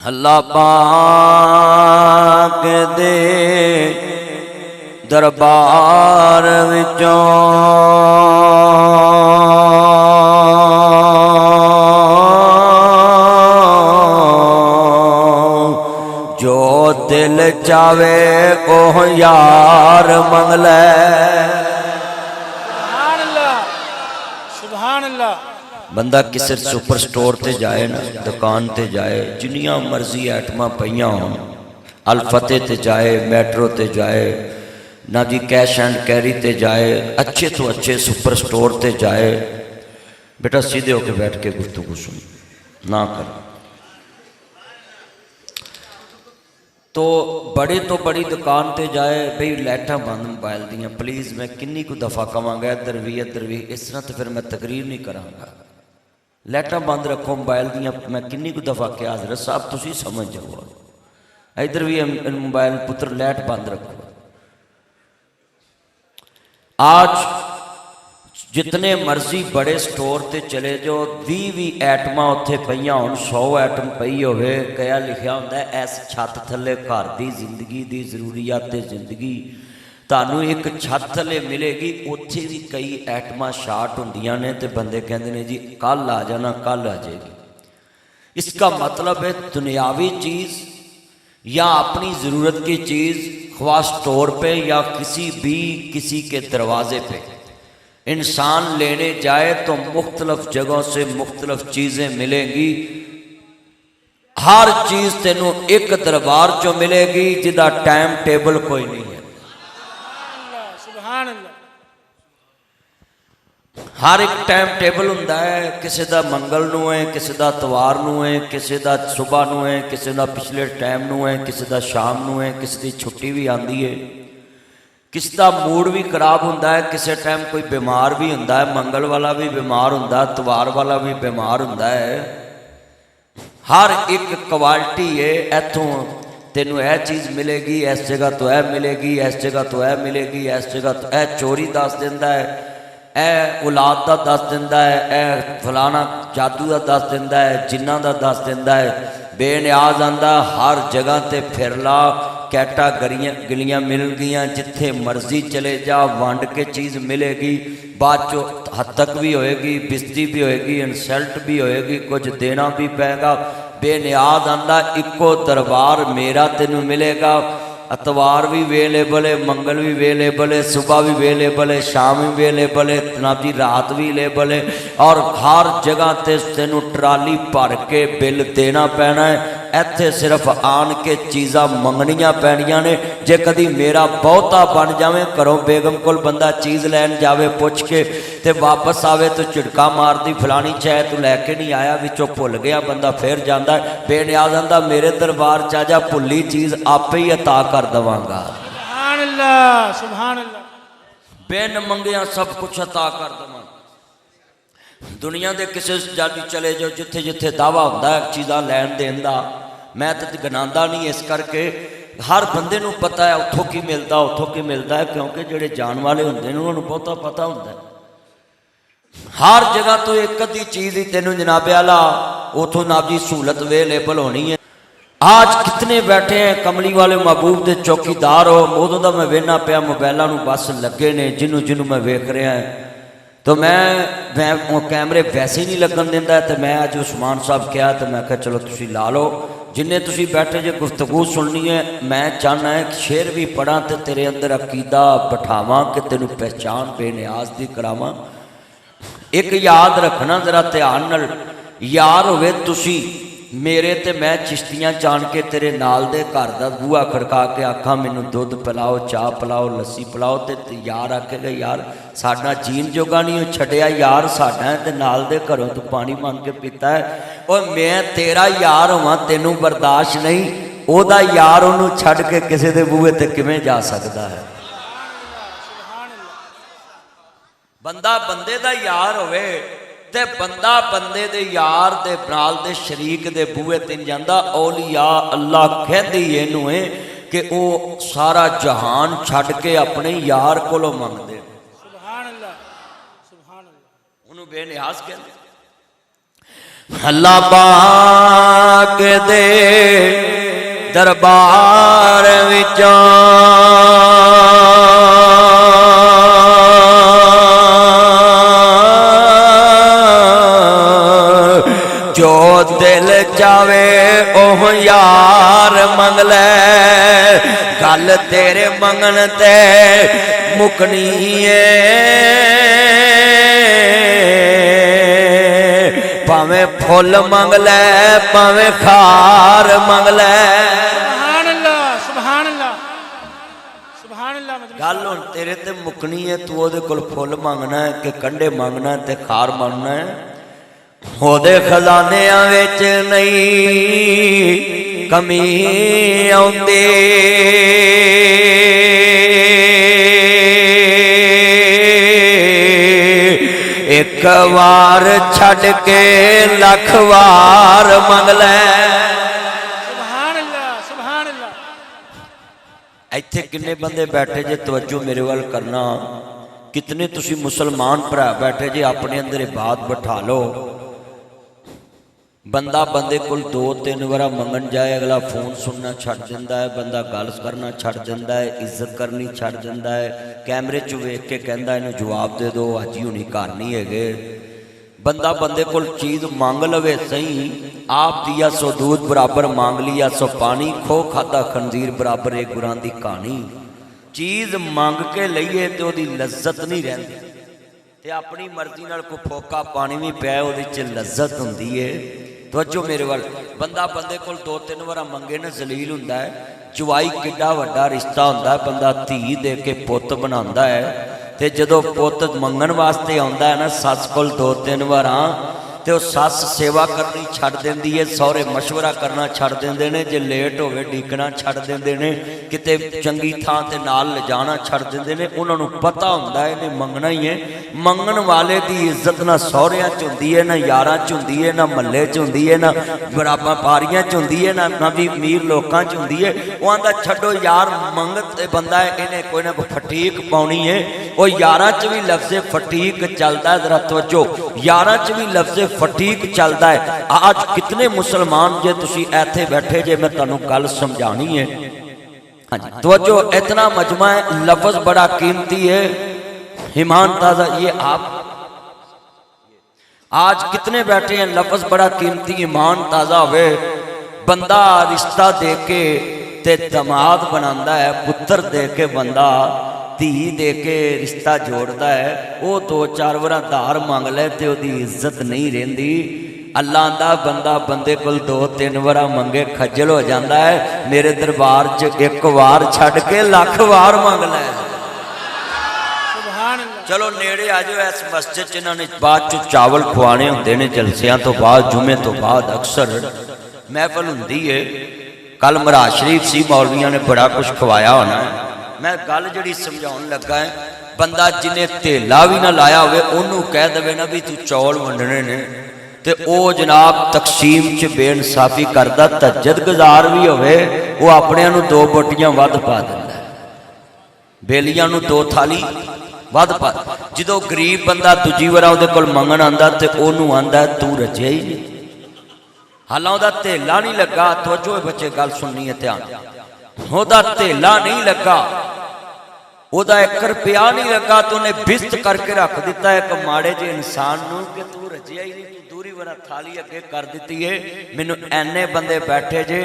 अल्लाह पाक दे दरबार विचों जो दिल चावे ओह यार मंगले। सुभान अल्लाह, सुभान अल्लाह। बंदा किसी सुपर स्टोर ते जाए ना, दुकान ते जाए, जिन्नियां मर्जी आइटमां पईयां होण, अलफते ते जाए, मेट्रो ते जाए ना जी, कैश एंड कैरी ते जाए, अच्छे तो अच्छे सुपर स्टोर ते जाए, बेटा सीधे होके बैठ के गुफ्तगू सुन ना कर। तो बड़ी दुकान ते जाए, बई लाइटां बंद मोबाइल दियां प्लीज़, मैं किन्नी को दफ़ा कवांगा इधर भी, इस तरह तो फिर मैं तकरीर नहीं करांगा। लाइटां बंद रखो मोबाइल दियां, मैं किन्नी को दफ़ा क्या हज़रत साहब तुसी समझ जाओ, इधर भी मोबाइल पुत्र लाइट बंद रखो। आज जितने मर्जी बड़े स्टोर ते चले जाओ, 20 भी आइटमां उत्थे पईयां होण, 100 आइटम पई होवे, कया लिखिया हुंदा है इस छत थल्ले घर दी जिंदगी दी जरूरियात ते जिंदगी तानू एक छत थल्ले मिलेगी, उत्थे भी कई आइटमां शार्ट हुंदियां ने ते बंदे कहंदे ने जी कल आ जाना, कल आ जाएगी। इसका मतलब है दुनियावी चीज़ या अपनी ज़रूरत की चीज़ ख्वाह स्टोर पे या किसी के दरवाजे पे इंसान लेने जाए तो मुख्तलिफ जगहों से मुख्तलिफ चीज़ें मिलेंगी। हर चीज़ तेनू एक दरबार चो मिलेगी जिदा टाइम टेबल कोई नहीं है। सुभान अल्लाह। हर एक टाइम टेबल हुंदा है, किसी का मंगल नूं है, किसी का इतवार नूं है, किसी का सुबह नूं है, किसी का पिछले टाइम नूं है, किसी का शाम नूं है, किसी की छुट्टी भी आती है, किसी का मूड भी खराब होंदा है, किसी टाइम कोई बीमार भी होंदा है, मंगल वाला भी बीमार होंदा है, इतवार वाला भी बीमार होंदा है। हर एक क्वालिटी है, इथों तेनू यह चीज़ मिलेगी, इस जगह तो यह मिलेगी, इस जगह तो यह मिलेगी, इस जगह तो यह चोरी दस दिंदा है, ए औलाद का दस दिंदा है, ए फलाना जादू का दस दिंदा है, जिन्ना का दस दिंदा है। बेनियाज आंदा हर जगह ते फिर ला, कैटागरियां मिल गई, जिथे मर्जी चले जा वंड के चीज़ मिलेगी, बाद चो हत्तक भी होएगी, बिस्ती भी होएगी, इंसल्ट भी होएगी, कुछ देना भी पेगा। बेनियाज आंदा इको दरबार मेरा तेनू मिलेगा, इतवार भी अवेलेबल है, मंगल भी अवेलेबल है, सुबह भी अवेलेबल है, शाम भी अवेलेबल है, जनाब जी रात भी अवेलेबल है, और हर जगह ते तेनू ट्राली भर के बिल देना पैना है। इत्थे सिर्फ आन के चीज़ां मंगनियां पैनियां ने। जे कदी मेरा बहुता बन जाए, घरों बेगम कोल बंदा चीज़ लैन जावे पुछ के ते वापस आवे तो झिड़का मारदी फलानी चाहे तू लैके नहीं आया, विचों भुल गया, बंदा फिर जाता है। बेनियाज आंदा मेरे दरबार च आ जा, भुली चीज़ आपे ही अता कर देवांगा। सुभान अल्लाह, सुभान अल्लाह। बिन मंगिया सब कुछ अता कर देवांगा। दुनिया के किसी जाती चले जाओ, जिथे जिथे दावा होंदा है चीज़ां लैन देन दा, मैं तो गिनांदा नहीं, इस करके हर बंदे नूं पता है उत्थों की मिलता, उत्थों की मिलता है, क्योंकि जिहड़े जान वाले होंदे ने उन्होंने बहुता पता होंदा है। हर जगह तो एक अद्धी चीज़ ही तेनों जनाबे आला उथों नाब जी सहूलत अवेलेबल होनी है। आज कितने बैठे हैं कमली वाले महबूब के चौकीदार हो, उदों का मैं वेखना पिया मोबाइलों नूं बस लगे ने, जिन्हों मैं वेख रहा है, तो मैं कैमरे वैसे ही नहीं लगन देंदा, तो मैं अज उस्मान साहब कहा, तो मैं कहा चलो तुसी ला लो, जिन्ने तुसी बैठे जो गुफ्तगू सुननी है, मैं चाहना है कि शेर भी पढ़ा तो तेरे अंदर अकीदा बिठावा कि तेनू पहचान बेनियाज दी करावां। एक याद रखना जरा ध्यान नाल, यार होवे तुसी मेरे ते मैं चिश्तियां जान के तेरे नाल दे घर दा बूहा खड़का के आखा मैनू दुध पिलाओ, चाह पिलाओ, लस्सी पिलाओ, तो यार आखेगा यार साडा जीन जोगा नहीं छड्डिया, यार साडा है ते नाल दे घरों तू पानी मांग के पीता है, और मैं तेरा यार होवां तेनू बर्दाश्त नहीं, ओदा यार ओनू छड्ड के किसी दे बूहे ते किवें जा सकदा है। बंदा बंदे दा यार होवे ते बंदा बंदे दे यार दे नाल दे शरीक दे बूहे ते नहीं जांदा। औलिया अल्लाह कहदी इनू है कि वो सारा जहान छड्ड के अपने यार कोलों मंगदे। सुभान अल्लाह, सुभान अल्लाह। उन्होंने बेनियाज कहते अल्लाह पाक दे दरबार विचों जो दिल चावे ओह यार मंग ले। गल तेरे मंगन ते मुकनी है, भावें फुल मंग ले भावें खार मंग ले। सुभान अल्लाह सुभान अल्लाह सुभान अल्लाह। गल हुण तेरे ते मुकनी है, तू ओदे कोल फुल मंगना है कि कंडे मंगना है ते खार मंगना है। ओदे खजानियां विच नहीं कमी आउंदी, एक वार छड़ के लख वार मंग ले। सुभान अल्लाह सुभान अल्लाह। इत्थे किन्ने बंदे बैठे जे, तवज्जो मेरे वाल करना। कितने तुसी मुसलमान भरा बैठे जे, अपने अंदर बात बैठा लो। बंदा बंदे कोल 2-3 बार मंगन जाए, अगला फोन सुनना छड़ दिंदा है, बंदा गल करना छड़ दिंदा है, इज्जत करनी छड़ दिंदा है, कैमरे च वेख के कहंदा इहनूं जवाब दे दो, अज ही हुणी घर नहीं हैगे। बंदा बंदे कोल चीज़ मांग लवे सही, आप दिया सो दूध बराबर मांग लिया सो पानी, खो खाता खंजीर बराबर एक गुरां दी कहानी। चीज़ मंग के लईए तो ओदी लज्जत नहीं रहिंदी, ते अपनी मर्जी नाल कोई फोका पानी भी पै ओदे च लज्जत हुंदी है। तवज्जो मेरे वाल। बंदा बंदे कोल 2-3 बार मंगे ना जलील हुंदा है। जवाई किड्डा वड्डा रिश्ता हुंदा है, बंदा धी दे के पुत्त बनांदा है, ते जदों पुत्त मंगण वास्ते आउंदा है ना सस कोल 2-3 बार, तो सस सेवा करनी छड़ देंदी है, सौरे मशवरा करना छड़ देंदे ने, जे लेट होवे डीकना छड़ देंदे ने, किते चंगी थां ते नाल ले जाना छड़ देंदे ने। उन्हां नूं पता हुंदा है इहने मंगना ही है। मंगण वाले दी इज्जत ना सौरियां च हुंदी है, ना यारां च हुंदी है, ना महल्ले च हुंदी है, ना बराबर पारियां च हुंदी है, ना भी अमीर लोकां च हुंदी है। वो आंदा छड्डो यार मंगते बंदा है, इहने कोई ना कोई फटीक पाउणी है। वो यारां च भी लफ्ज़े फटीक चलदा है, जरा तवज्जो, यारां च भी लफ्ज़े फटीक चलता है। आज कितने मुसलमान जे तुसी ऐथे बैठे जे, मैं तुहानू गल समझानी है। हाँ जी तवज्जो, इतना मजमा है, लफ्ज बड़ा कीमती है। ईमान ताज़ा, ये आप आज कितने बैठे हैं, लफ्ज बड़ा कीमती, ईमान ताज़ा होवे, बंदा रिश्ता दे के ते दमाद बनांदा है, पुत्र दे के बंदा धी दे के रिश्ता जोड़ता है। वो 2-4 बार धार मंग ले तो उसकी इज्जत नहीं रहिंदी। अल्लाह दा बंदा बंदे कोल 2-3 बार मंगे खज्जल हो जाता है। मेरे दरबार च एक वार छड़ के लख वार मंग ले। सुभान अल्लाह। चलो नेड़े आ जाओ, इस मस्जिद च इन्होंने बाद च चावल खुआने होंदे ने, जलसियां तो बाद, जुमे तो बाद अक्सर महफिल हुंदी है। कल महाराज शरीफ सी, मौलवियां ने बड़ा कुछ खवाया होना है। मैं गल जी समझाउन लगा है, बंदा जिन्हें धेला भी ना लाया होवे उन्होंने कह दे ना भी तू चौल वंडने ने, तो वह जनाब तकसीम च बेइंसाफी करता। तहज्जुद गुजार भी होवे वो अपने 2 बोटियां वध पा दिंदा, बेलियां 2 थाली वध पा। जो गरीब बंदा दूजी बार उहदे कोल मंगण आंदा तो उहनूं आंदा तू रजिया ही नहीं, हालां उहदा धेला नहीं लगा। तवज्जो बच्चे गल सुननी है ध्यान, ओहदा धेला नहीं लगा, ओहदा 1 रुपया नहीं लगा, तो उन्हें बिस्त करके रख दिता एक माड़े जे इंसान नूं कि तू रजिया ही नहीं, तू दूरी वाला थाली अगे कर दी है। मैनू ऐने बंदे बैठे जे,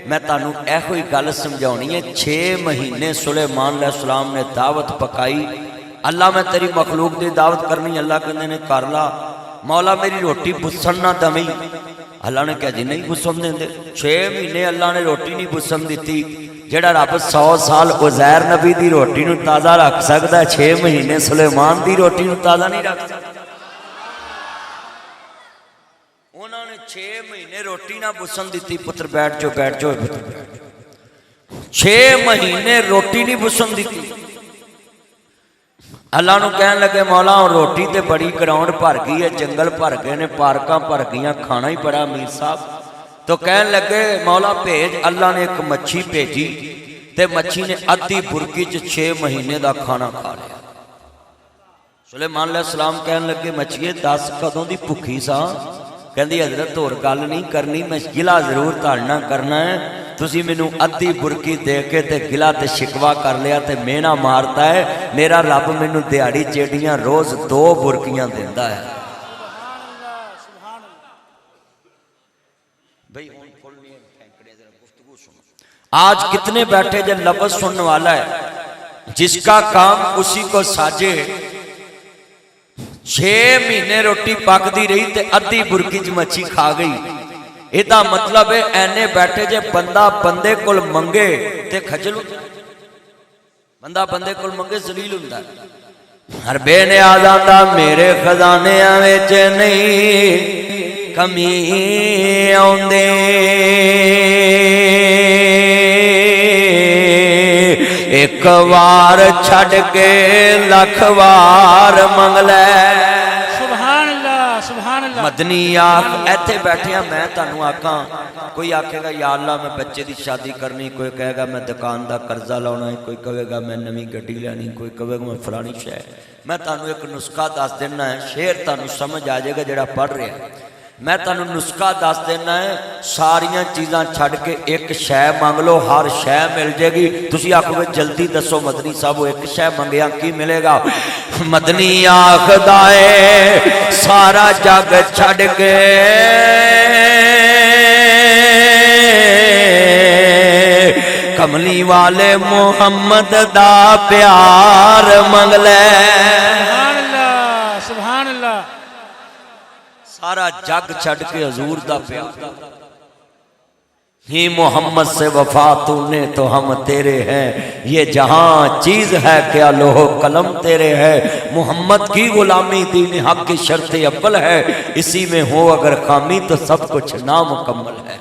मैं तुहानू इहो ही गल समझाउणी है। 6 महीने सुलेमान अलैहिस्सलाम ने दावत पकाई। अल्लाह मैं तेरी मखलूक की दावत करनी, अल्लाह कहते ने कर ला। मौला मेरी रोटी बुसन ना दमी, अल्लाह ने कहा जी नहीं बुसन देंदे। 6 महीने अल्लाह ने रोटी नहीं बुसन दी। जेड़ा रब 100 साल उज़ैर नबी की रोटी नूं ताज़ा रख सकता है, 6 महीने सुलेमान की रोटी नूं ताज़ा नहीं रख सकता। उन्होंने 6 महीने रोटी ना बुसन दी। पुत्र बैठ जाओ, बैठ जाओ पुत्र, 6 महीने रोटी नहीं बुसन दी। अल्लाह नूं कहन लगे मौला रोटी तो बड़ी, ग्राउंड भर गई है, जंगल भर गए ने, पार्कां भर गई, खाना ही बड़ा अमीर साहब। तो कहन लगे मौला भेज। अल्लाह ने एक मच्छी भेजी, तो मच्छी ने अद्धी बुरकी च 6 महीने का खाना खा लिया। सुलेमान अलैहिस्सलाम कहन लगे मच्छीए 10 कदों की भुखी सा, कहती हजरत होर गल नहीं करनी, मैं गिला जरूर धाड़ना करना है। तुसी मैनू अद्धी बुरकी दे के ते गिला ते शिकवा कर लिया ते मेना मारता है। मेरा रब मैनू दिहाड़ी चेटियां रोज़ 2 बुरकियां देता है। भाई आज कितने बैठे जो लफ्ज सुनने वाला है, जिसका काम उसी को साजे। 6 महीने रोटी पकती रही ते अद्धी बुरकी च मच्छी खा गई। इहदा मतलब है ऐने बैठे जे बंदा बंदे कोल मंगे ते खजल, बंदा बंदे कोल मंगे जलील हुंदा है। हर बेनियाज़ आंदा मेरे खजानियां विच नहीं कमी आउंदी, एक वार छड़ के लख वार मंगलै। सुभान अल्लाह, सुभान अल्लाह। मदनी आख इत्थे बैठे मैं तुहानू आखां, कोई आखेगा या अल्लाह मैं बच्चे की शादी करनी, कोई कहेगा मैं दुकान का कर्जा लाना है, कोई कहेगा मैं नवी गड्डी लैनी, कोई कहेगा मैं फलानी शै। मैं तुहानू एक नुस्खा दस देना है, शेर तुहानू समझ आ जाएगा जिहड़ा पढ़ रहा। मैं तुहानू नुस्खा दस देना है, सारियां चीज़ां छड़ के एक शै मंग लो, हर शै मिल जाएगी। तुसी आखोगे जल्दी दसो मदनी साहब एक शै मंगिया की मिलेगा? मदनी आखदा है सारा जग छड़ के कमली वाले मोहम्मद दा प्यार मंग ले। सुभान अल्लाह, सुभान अल्लाह। सारा जग छड़ के हजूर दा प्यार ही मोहम्मद से वफा तूने तो हम तेरे हैं, ये जहां चीज है क्या लोहो कलम तेरे है। मोहम्मद की गुलामी दीन हक की शर्त अव्वल है, इसी में हो अगर खामी तो सब कुछ नामुकम्मल है।